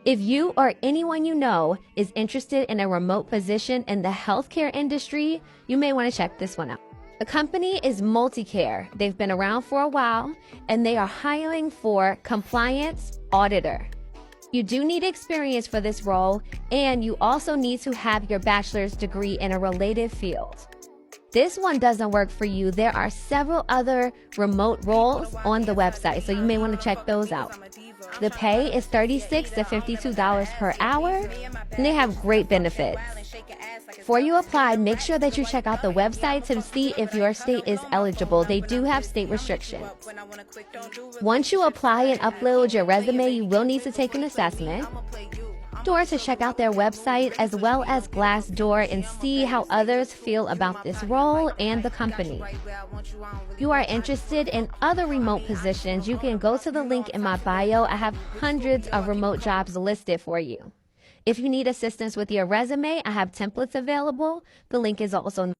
If you or anyone you know is interested in a remote position in the healthcare industry, you may want to check this one out. The company is Multicare. They've been around for a while, and they are hiring for compliance auditor. You do need experience for this role, and you also need to have your bachelor's degree in a related field. This one doesn't work for you. There are several other remote roles on the website, so you may want to check those out. The pay is $36 to $52 per hour, and they have great benefits. Before you apply, make sure that you check out the website to see if your state is eligible. They do have state restrictions. Once you apply and upload your resume, you will need to take an assessment. To check out their website as well as Glassdoor and see how others feel about this role and the company. If you are interested in other remote positions, you can go to the link in my bio. I have hundreds of remote jobs listed for you. If you need assistance with your resume, I have templates available. The link is also